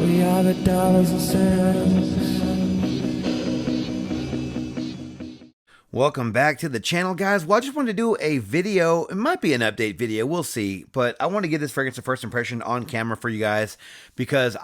We are the dollars and cents. Welcome back to the channel, guys. Well, I just wanted to do a video. It might be an update video. We'll see. But I want to give this fragrance a first impression on camera for you guys because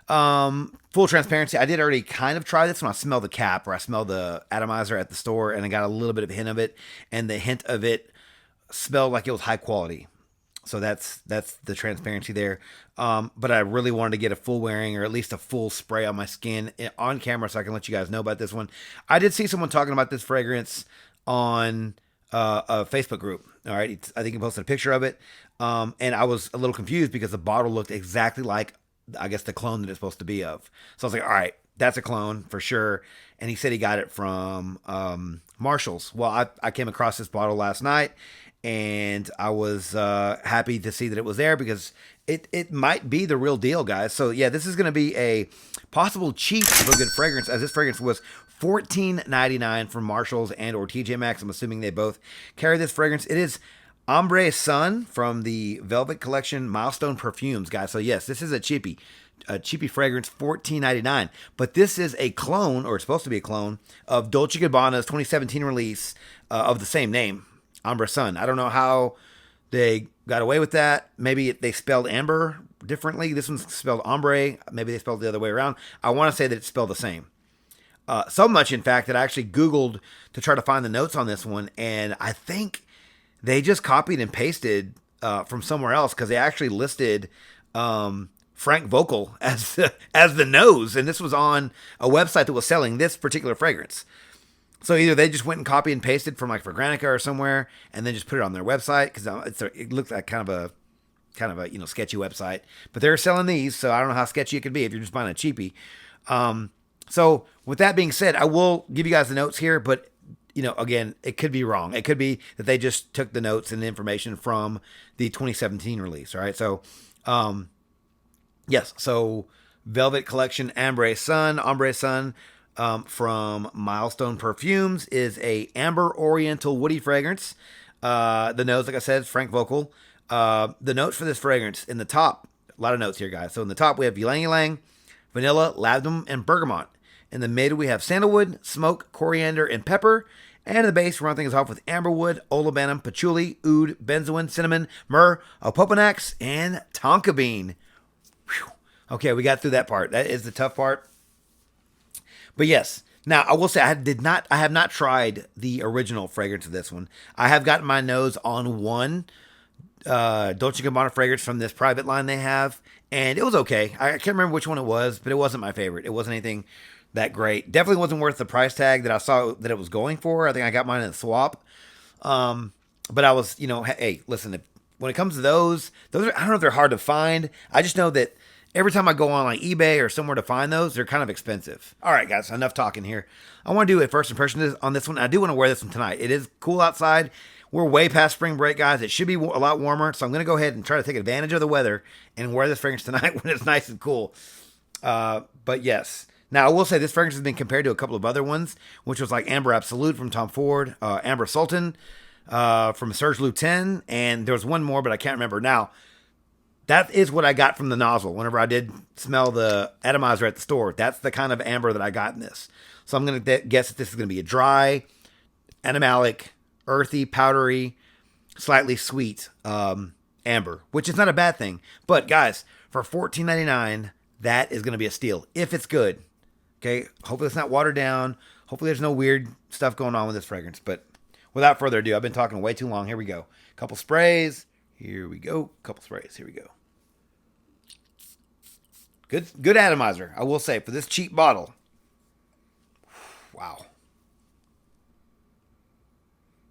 full transparency, I did already kind of try this when I smelled the cap or I smelled the atomizer at the store and I got a little bit of a hint of it. And the hint of it smelled like it was high quality. So that's the transparency there. But I really wanted to get a full wearing or at least a full spray on my skin on camera so I can let you guys know about this one. I did see someone talking about this fragrance on a Facebook group. All right. I think he posted a picture of it. And I was a little confused because the bottle looked exactly like, I guess, the clone that it's supposed to be of. So I was like, all right, that's a clone for sure. And he said he got it from Marshall's. Well, I came across this bottle last night. And I was happy to see that it was there because it might be the real deal, guys. So, yeah, this is going to be a possible cheap but good fragrance, as this fragrance was $14.99 from Marshalls and or TJ Maxx. I'm assuming they both carry this fragrance. It is Ambre Sun from the Velvet Collection Milestone Perfumes, guys. So, yes, this is a cheapie fragrance, $14.99. But this is a clone, or it's supposed to be a clone, of Dolce Gabbana's 2017 release of the same name. Ambre Sun. I don't know how they got away with that. Maybe they spelled amber differently. This one's spelled ombre. Maybe they spelled it the other way around. I want to say that it's spelled the same. So much, in fact, that I actually Googled to try to find the notes on this one. And I think they just copied and pasted from somewhere else because they actually listed Frank Vocal as the nose. And this was on a website that was selling this particular fragrance. So either they just went and copy and pasted from like Fragrantica or somewhere, and then just put it on their website because it looks like kind of a sketchy website. But they're selling these, so I don't know how sketchy it could be if you're just buying a cheapie. So with that being said, I will give you guys the notes here, but again, it could be wrong. It could be that they just took the notes and the information from the 2017 release. All right, so yes, so Velvet Collection Ambre Sun. From Milestone Perfumes is a amber oriental woody fragrance. The nose, like I said, is Frank Vocal. The notes for this fragrance in the top, a lot of notes here, guys. So in the top we have ylang ylang, vanilla, lavender, and bergamot. In the mid we have sandalwood, smoke, coriander, and pepper. And in the base, we're running things off with amberwood, olibanum, patchouli, oud, benzoin, cinnamon, myrrh, opoponax, and tonka bean. Whew. Okay, we got through that part. That is the tough part. But yes, now I will say I have not tried the original fragrance of this one. I have gotten my nose on one Dolce Gabbana fragrance from this private line they have, and it was okay. I can't remember which one it was, but it wasn't my favorite. It wasn't anything that great. Definitely wasn't worth the price tag that I saw that it was going for. I think I got mine in a swap. But I was, hey, listen, when it comes to those are, I don't know if they're hard to find. I just know that every time I go on like eBay or somewhere to find those, they're kind of expensive. All right, guys, enough talking here. I want to do a first impression on this one. I do want to wear this one tonight. It is cool outside. We're way past spring break, guys. It should be a lot warmer, so I'm going to go ahead and try to take advantage of the weather and wear this fragrance tonight when it's nice and cool. But yes. Now, I will say this fragrance has been compared to a couple of other ones, which was like Amber Absolute from Tom Ford, Amber Sultan from Serge Lutens, and there was one more, but I can't remember now. That is what I got from the nozzle whenever I did smell the atomizer at the store. That's the kind of amber that I got in this. So I'm going to guess that this is going to be a dry, animalic, earthy, powdery, slightly sweet amber, which is not a bad thing. But guys, for $14.99, that is going to be a steal if it's good. Okay, hopefully it's not watered down. Hopefully there's no weird stuff going on with this fragrance. But without further ado, I've been talking way too long. Here we go. Couple sprays. Here we go. Couple sprays. Here we go. Good atomizer, I will say, for this cheap bottle. Wow.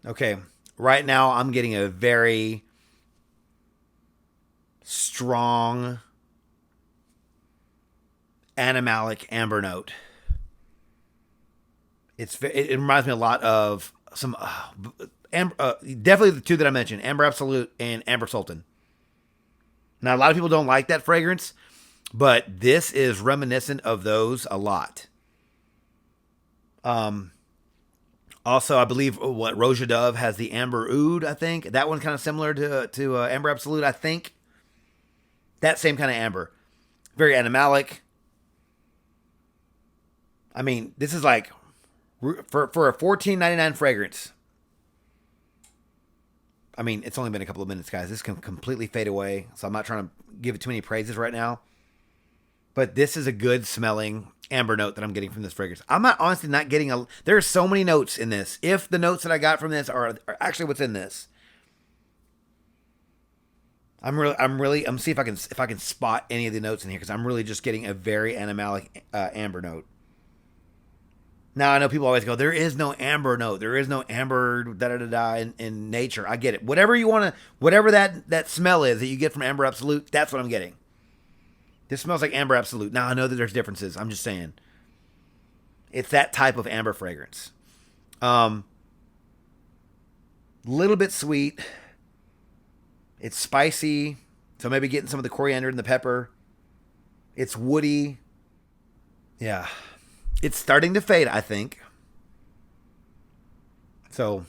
Okay, right now I'm getting a very strong animalic amber note. It reminds me a lot of some definitely the two that I mentioned, Amber Absolute and Amber Sultan. Now, a lot of people don't like that fragrance, but this is reminiscent of those a lot. Also, I believe Roja Dove has the Amber Oud, I think. That one's kind of similar to Amber Absolute, I think. That same kind of amber. very animalic. I mean, this is like for a $14.99 fragrance. I mean, it's only been a couple of minutes, guys. This can completely fade away, so I'm not trying to give it too many praises right now. But this is a good smelling amber note that I'm getting from this fragrance. I'm not honestly not getting a. There are so many notes in this. If the notes that I got from this are actually what's in this, I'm see if I can spot any of the notes in here because I'm really just getting a very animalic amber note. Now, I know people always go, there is no amber note. There is no amber in nature. I get it. Whatever you want to, whatever that smell is that you get from Amber Absolute, that's what I'm getting. This smells like Amber Absolute. Now, I know that there's differences. I'm just saying. It's that type of amber fragrance. Little bit sweet. It's spicy. So maybe getting some of the coriander and the pepper. It's woody. Yeah. It's starting to fade, I think. So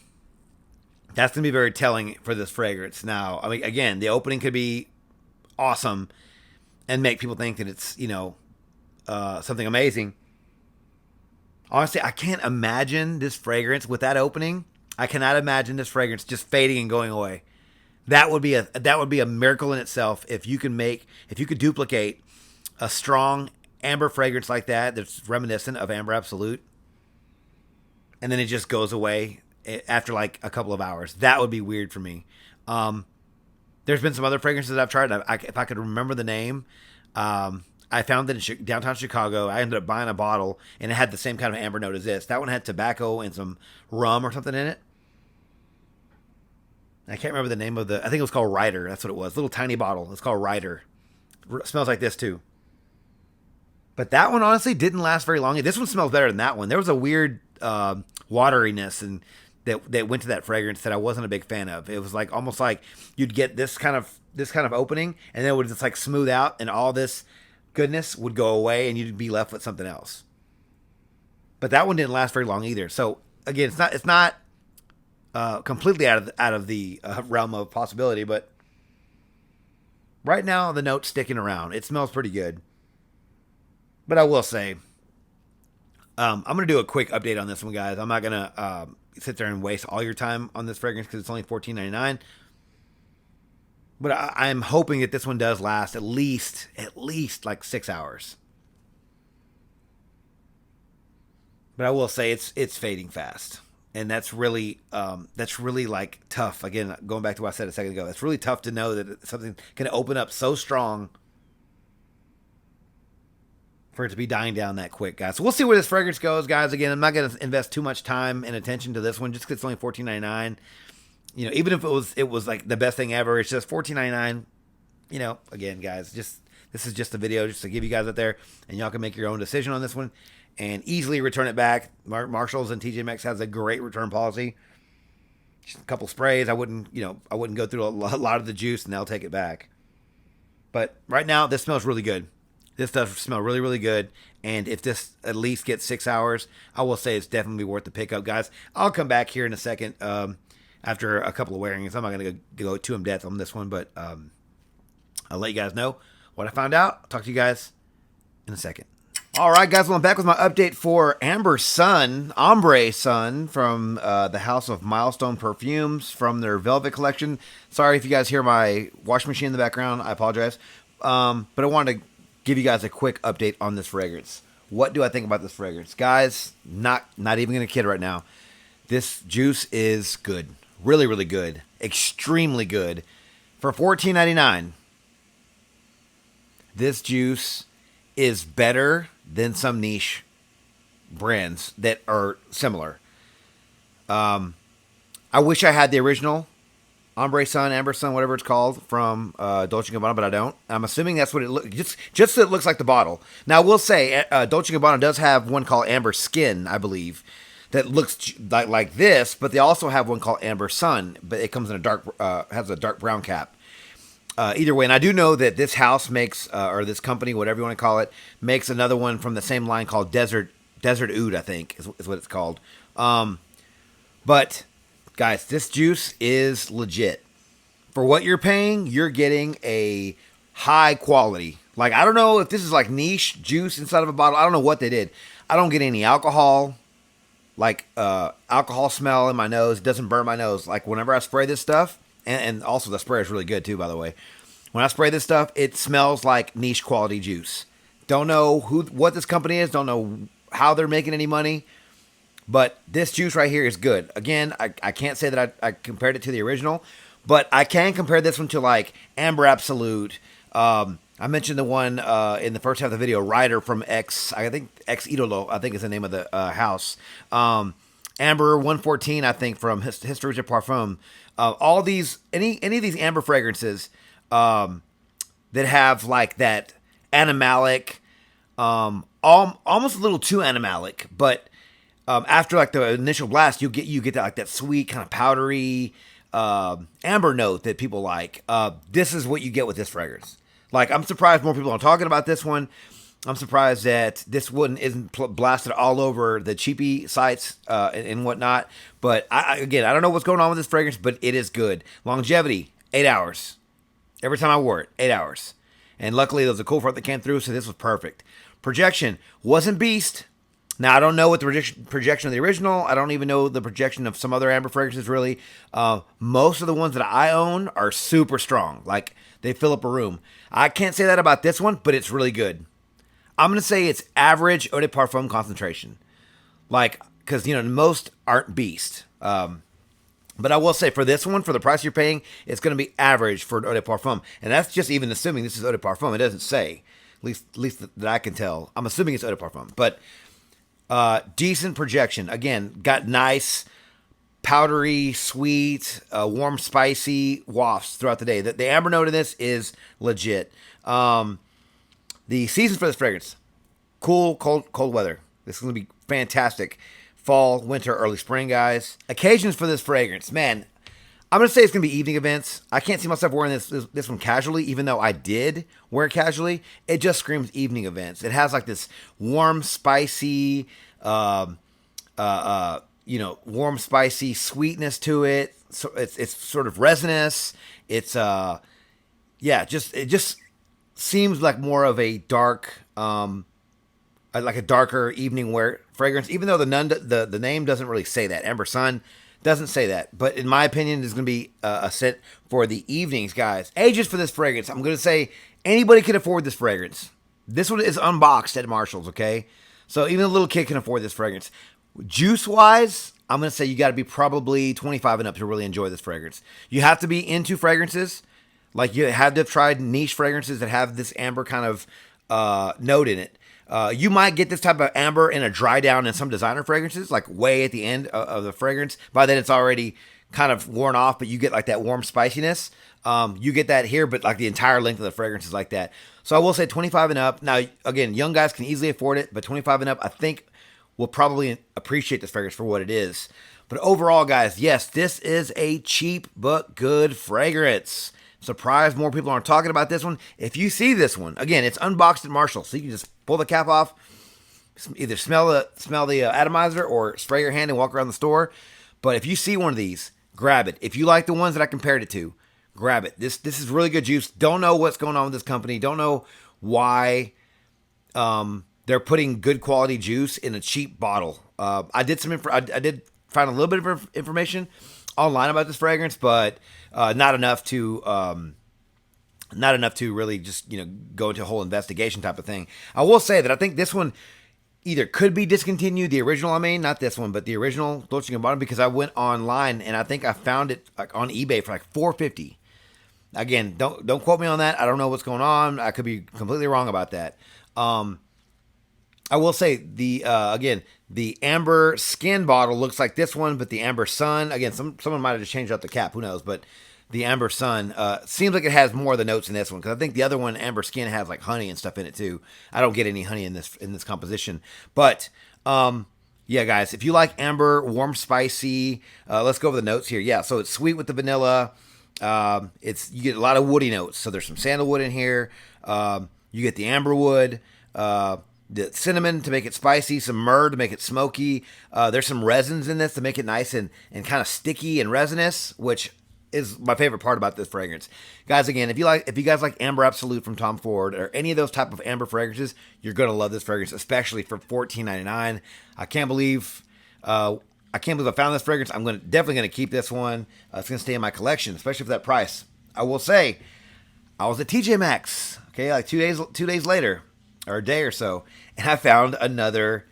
that's going to be very telling for this fragrance. Now, I mean, again, the opening could be awesome and make people think that it's, something amazing. Honestly, I can't imagine this fragrance with that opening. I cannot imagine this fragrance just fading and going away. That would be a miracle in itself if you could duplicate a strong amber fragrance like that's reminiscent of Amber Absolute, and then it just goes away after like a couple of hours. That would be weird for me. There's been some other fragrances that I've tried. If I could remember the name, I found that in downtown Chicago. I ended up buying a bottle, and it had the same kind of amber note as this. That one had tobacco and some rum or something in it. I can't remember the name of I think it was called Ryder. That's what it was. Little tiny bottle. It's called Ryder. Smells like this too. But that one honestly didn't last very long. This one smells better than that one. There was a weird wateriness and that went to that fragrance that I wasn't a big fan of. It was like almost like you'd get this kind of opening, and then it would just like smooth out, and all this goodness would go away, and you'd be left with something else. But that one didn't last very long either. So again, it's not completely out of the realm of possibility, but right now the note's sticking around. It smells pretty good. But I will say, I'm going to do a quick update on this one, guys. I'm not going to sit there and waste all your time on this fragrance because it's only $14.99. But I'm hoping that this one does last at least like 6 hours. But I will say it's fading fast. And that's really like tough. Again, going back to what I said a second ago, it's really tough to know that something can open up so strong for it to be dying down that quick, guys. So we'll see where this fragrance goes, guys. Again, I'm not going to invest too much time and attention to this one just because it's only $14.99. Even if it was like the best thing ever, it's just $14.99. Again, guys, this is just a video just to give you guys out there, and y'all can make your own decision on this one and easily return it back. Marshalls and TJ Maxx has a great return policy. Just a couple sprays. I wouldn't go through a lot of the juice, and they'll take it back. But right now, this smells really good. This does smell really, really good. And if this at least gets 6 hours, I will say it's definitely worth the pickup, guys. I'll come back here in a second after a couple of wearings. I'm not going to go too in depth on this one, but I'll let you guys know what I found out. I'll talk to you guys in a second. All right, guys. Well, I'm back with my update for Ambre Sun from the house of Milestone Perfumes from their Velvet collection. Sorry if you guys hear my washing machine in the background. I apologize. But I wanted to give you guys a quick update on this fragrance. What do I think about this fragrance? Guys, not even going to kid right now. This juice is good. Really, really good. Extremely good. For $14.99, this juice is better than some niche brands that are similar. I wish I had the original Ambre Sun, Amber Sun, whatever it's called, from Dolce Gabbana, but I don't. I'm assuming that's what it looks. Just so it looks like the bottle. Now, I will say Dolce Gabbana does have one called Amber Skin, I believe, that looks like this, but they also have one called Amber Sun, but it comes in has a dark brown cap. Either way, and I do know that this house makes, or this company, whatever you want to call it, makes another one from the same line called Desert Oud, I think, is what it's called. But guys, this juice is legit. For what you're paying, you're getting a high quality Like, I don't know if this is like niche juice inside of a bottle. I don't know what they did. I don't get any alcohol, like alcohol smell in my nose. It doesn't burn my nose. Like, whenever I spray this stuff, and also the sprayer is really good too, by the way. When I spray this stuff, it smells like niche quality juice. Don't know what this company is. Don't know how they're making any money. But this juice right here is good. Again, I can't say that I compared it to the original, but I can compare this one to like Amber Absolute. I mentioned the one in the first half of the video, Ryder from I think Ex Idolo, I think is the name of the house. Amber 114, I think, from History of Parfum. All these, any of these amber fragrances that have like that animalic, almost a little too animalic, but after like the initial blast, you get that like that sweet kind of powdery amber note that people like. This is what you get with this fragrance. Like, I'm surprised more people are talking about this one. I'm surprised that this one isn't blasted all over the cheapy sites and whatnot. But again, I don't know what's going on with this fragrance, but it is good. Longevity, 8 hours. Every time I wore it, 8 hours. And luckily, there was a cool front that came through, so this was perfect. Projection wasn't beast. Now, I don't know what the projection of the original. I don't even know the projection of some other amber fragrances, really. Most of the ones that I own are super strong. Like, they fill up a room. I can't say that about this one, but it's really good. I'm going to say it's average eau de parfum concentration. Like, because, most aren't beast. But I will say, for this one, for the price you're paying, it's going to be average for eau de parfum. And that's just even assuming this is eau de parfum. It doesn't say, at least that I can tell. I'm assuming it's eau de parfum. But decent projection. Again, got nice, powdery, sweet, warm, spicy wafts throughout the day. The amber note in this is legit. The seasons for this fragrance: cool, cold weather. This is going to be fantastic. Fall, winter, early spring, guys. Occasions for this fragrance, man. I'm going to say it's going to be evening events. I can't see myself wearing this one casually, even though I did wear it casually. It just screams evening events. It has like this warm, spicy, warm, spicy sweetness to it. So it's sort of resinous. It's it just seems like more of a dark, like a darker evening wear fragrance. Even though the name doesn't really say that. Ambre Sun doesn't say that, but in my opinion, it's going to be a scent for the evenings, guys. Ages for this fragrance, I'm going to say anybody can afford this fragrance. This one is unboxed at Marshall's, okay? So even a little kid can afford this fragrance. Juice-wise, I'm going to say you got to be probably 25 and up to really enjoy this fragrance. You have to be into fragrances. Like, you have to have tried niche fragrances that have this amber kind of note in it. You might get this type of amber in a dry down in some designer fragrances, like way at the end of the fragrance. By then it's already kind of worn off, but you get like that warm spiciness. You get that here, but like the entire length of the fragrance is like that. So I will say 25 and up. Now, again, young guys can easily afford it, but 25 and up, I think, will probably appreciate this fragrance for what it is. But overall, guys, yes, this is a cheap but good fragrance. Surprised more people aren't talking about this one. If you see this one, again, it's unboxed at Marshall, so you can just pull the cap off, either smell the atomizer or spray your hand and walk around the store. But if you see one of these, grab it. If you like the ones that I compared it to, grab it. This is really good juice. Don't know what's going on with this company. Don't know why they're putting good quality juice in a cheap bottle. I did find a little bit of information online about this fragrance, but not enough to really just go into a whole investigation type of thing. I will say that I think this one either could be discontinued, the original, not this one, but the original Dolce Gabbana, because I went online and I think I found it like on eBay for like $450. Again, don't quote me on that. I don't know what's going on. I could be completely wrong about that. I will say the Amber Skin bottle looks like this one, but the Ambre Sun, again, someone might have just changed out the cap, who knows, but the Ambre Sun seems like it has more of the notes in this one, because I think the other one, Amber Skin, has like honey and stuff in it too. I don't get any honey in this composition, but yeah, guys, if you like amber, warm, spicy, let's go over the notes here. Yeah, so it's sweet with the vanilla. You get a lot of woody notes, so there's some sandalwood in here. You get the amberwood, the cinnamon to make it spicy, some myrrh to make it smoky. There's some resins in this to make it nice and kind of sticky and resinous, which is my favorite part about this fragrance. Guys, again, if you guys like Amber Absolute from Tom Ford or any of those type of amber fragrances, you're gonna love this fragrance, especially for $14.99. I can't believe I found this fragrance. I'm definitely gonna keep this one. It's gonna stay in my collection, especially for that price. I will say, I was at TJ Maxx, okay, like 2 days later, or a day or so, and I found another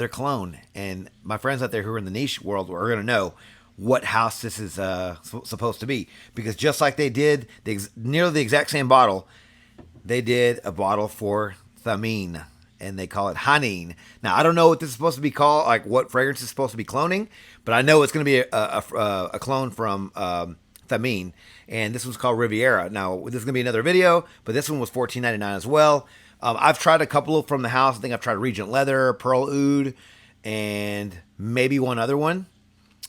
cologne. And my friends out there who are in the niche world are gonna know what house this is supposed to be, because just like they did nearly the exact same bottle, they did a bottle for Thameen, and they call it Hanine. Now, I don't know what this is supposed to be called, like what fragrance is supposed to be cloning, but I know it's going to be a clone from Thameen, and this one's called Riviera. Now, this is going to be another video, but this one was $14.99 as well. I've tried a couple from the house. I think I've tried Regent Leather, Pearl Oud, and maybe one other one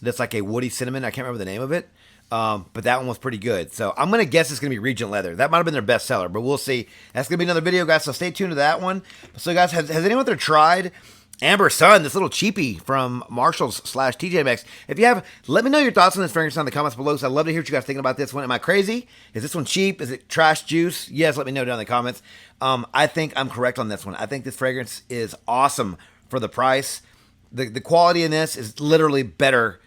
that's like a woody cinnamon. I can't remember the name of it. But that one was pretty good. So I'm going to guess it's going to be Regent Leather. That might have been their best seller, but we'll see. That's going to be another video, guys, so stay tuned to that one. So, guys, has anyone there tried Ambre Sun, this little cheapie from Marshalls / TJ Maxx? If you have, let me know your thoughts on this fragrance in the comments below, because I'd love to hear what you guys thinking about this one. Am I crazy? Is this one cheap? Is it trash juice? Yes, let me know down in the comments. I think I'm correct on this one. I think this fragrance is awesome for the price. The quality in this is literally better.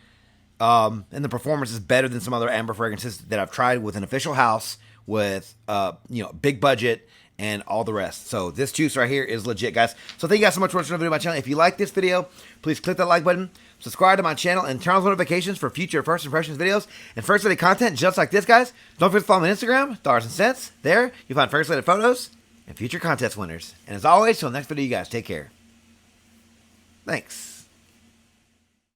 And the performance is better than some other amber fragrances that I've tried with an official house with, big budget and all the rest. So this juice right here is legit, guys. So thank you guys so much for watching the video on my channel. If you like this video, please click that like button, subscribe to my channel, and turn on notifications for future first impressions videos and first lady content just like this, guys. Don't forget to follow me on Instagram, Dollars and Cents. There, you'll find first lady photos and future contest winners. And as always, till the next video, you guys take care. Thanks.